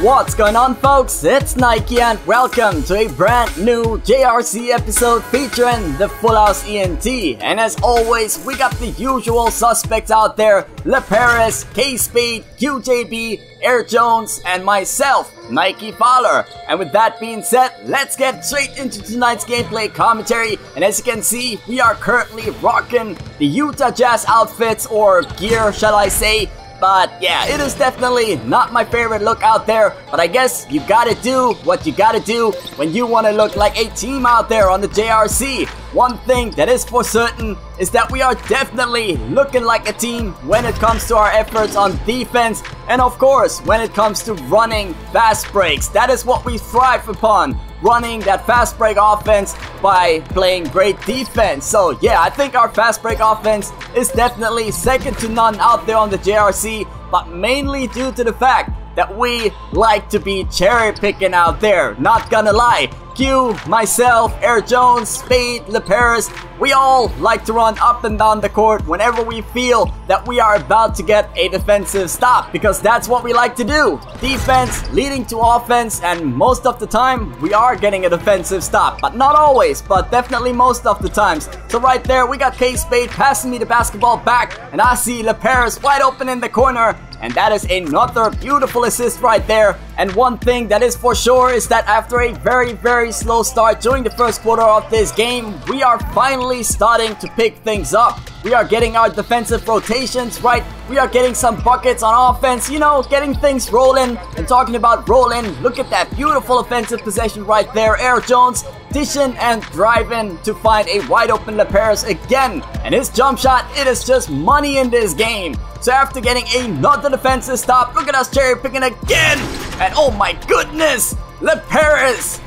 What's going on, folks? It's Nike and welcome to a brand new JRC episode featuring the Full House ENT. And as always, we got the usual suspects out there: LeParis, KSpade, QJB, AiiRxJONES, and myself, NykeFaller. And with that being said, let's get straight into tonight's gameplay commentary. And as you can see, we are currently rocking the Utah Jazz outfits, or gear, shall I say. But yeah, it is definitely not my favorite look out there, but I guess you gotta do what you gotta do when you want to look like a team out there on the JRC. One thing that is for certain is that we are definitely looking like a team when it comes to our efforts on defense, and of course when it comes to running fast breaks. That is what we thrive upon, running that fast break offense by playing great defense. So yeah, I think our fast break offense is definitely second to none out there on the JRC, but mainly due to the fact that we like to be cherry picking out there, not gonna lie. Q, myself, AiiRxJONES, Spade, LeParis, we all like to run up and down the court whenever we feel that we are about to get a defensive stop, because that's what we like to do. Defense leading to offense, and most of the time we are getting a defensive stop, but not always, but definitely most of the times. So right there we got KSpade passing me the basketball back, and I see LeParis wide open in the corner, and that is another beautiful assist right there. And one thing that is for sure is that after a very slow start during the first quarter of this game, we are finally starting to pick things up. We are getting our defensive rotations right. We are getting some buckets on offense, you know, getting things rolling. And talking about rolling, look at that beautiful offensive possession right there. AiiRxJONES dishing and driving to find a wide open LeParis again. And his jump shot, it is just money in this game. So after getting another defensive stop, look at us cherry picking again. And oh my goodness, LeParis!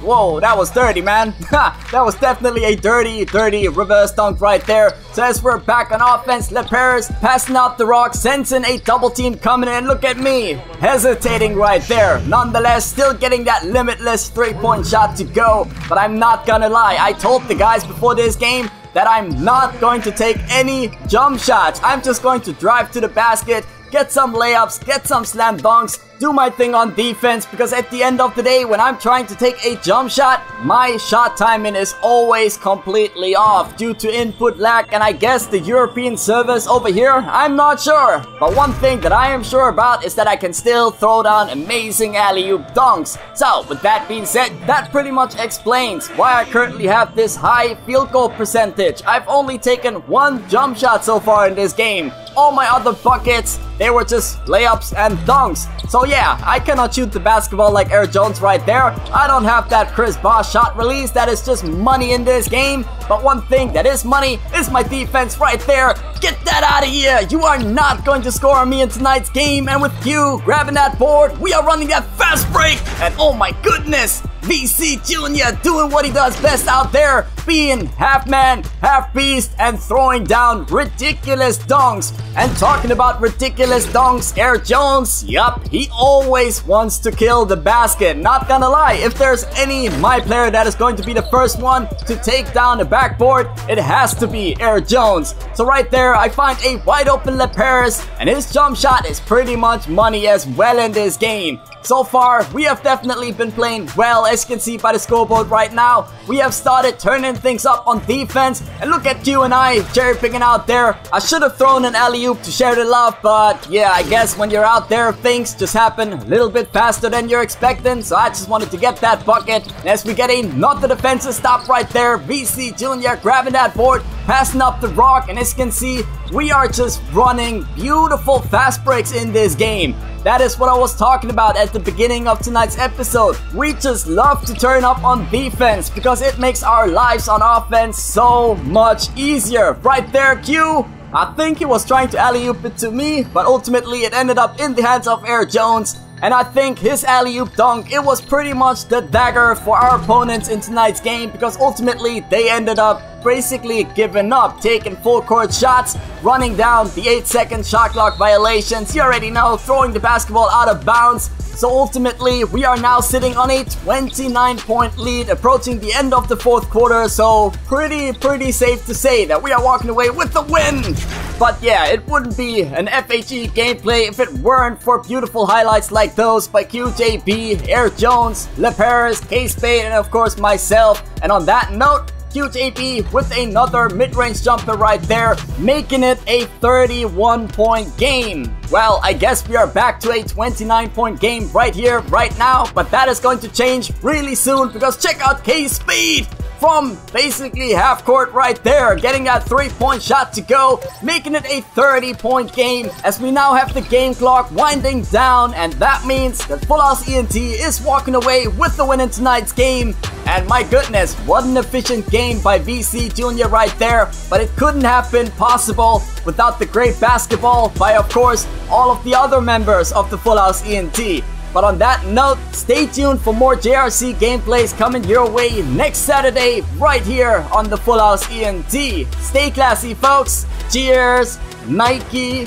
Whoa, that was dirty, man. That was definitely a dirty reverse dunk right there. So as we're back on offense, LeParis passing out the rock, sensing a double team coming in. Look at me, hesitating right there. Nonetheless, still getting that limitless three-point shot to go. But I'm not gonna lie, I told the guys before this game that I'm not going to take any jump shots. I'm just going to drive to the basket, get some layups, get some slam dunks, do my thing on defense, because at the end of the day, when I'm trying to take a jump shot, my shot timing is always completely off due to input lag, and I guess the European servers over here, I'm not sure. But one thing that I am sure about is that I can still throw down amazing alley-oop dunks. So with that being said, that pretty much explains why I currently have this high field goal percentage. I've only taken one jump shot so far in this game. All my other buckets, they were just layups and dunks. So yeah, I cannot shoot the basketball like AiiRxJONES right there. I don't have that Chris Bosh shot release. That is just money in this game. But one thing that is money is my defense right there. Get that out of here. You are not going to score on me in tonight's game. And with Q grabbing that board, we are running that fast break. And oh my goodness, VC Jr. doing what he does best out there, being half man, half beast, and throwing down ridiculous dunks. And talking about ridiculous dunks, AiiRxJONES, yup, he always wants to kill the basket. Not gonna lie, if there's any my player that is going to be the first one to take down the backboard, it has to be AiiRxJONES. So right there, I find a wide open LeParis, and his jump shot is pretty much money as well in this game. So far, we have definitely been playing well. As you can see by the scoreboard right now, we have started turning things up on defense. And look at you and I cherry picking out there. I should have thrown an alley-oop to share the love, but yeah, I guess when you're out there, things just happen a little bit faster than you're expecting. So I just wanted to get that bucket. And as we get another defensive stop right there, VC Jr. grabbing that board, passing up the rock, and as you can see, we are just running beautiful fast breaks in this game. That is what I was talking about at the beginning of tonight's episode. We just love to turn up on defense because it makes our lives on offense so much easier. Right there, Q. I think he was trying to alley-oop it to me, but ultimately it ended up in the hands of AiiRxJONES. And I think his alley-oop dunk, it was pretty much the dagger for our opponents in tonight's game, because ultimately they ended up basically giving up, taking full court shots, running down the 8-second shot clock violations. You already know, throwing the basketball out of bounds. So ultimately, we are now sitting on a 29-point lead, approaching the end of the fourth quarter, so pretty safe to say that we are walking away with the win! But yeah, it wouldn't be an FHE gameplay if it weren't for beautiful highlights like those by QJB, AiiRxJONES, LeParis, KSpade, and of course myself. And on that note, QJB with another mid-range jumper right there, making it a 31-point game. Well, I guess we are back to a 29-point game right here, right now, but that is going to change really soon because check out KSpade! From basically half court right there, getting that 3-point shot to go, making it a 30-point game as we now have the game clock winding down, and that means that TheFullHouseEnt is walking away with the win in tonight's game. And my goodness, what an efficient game by VC Jr. right there, but it couldn't have been possible without the great basketball by, of course, all of the other members of the TheFullHouseEnt. But on that note, stay tuned for more JRC gameplays coming your way next Saturday right here on the TheFullHouseEnt. Stay classy, folks. Cheers, Nike.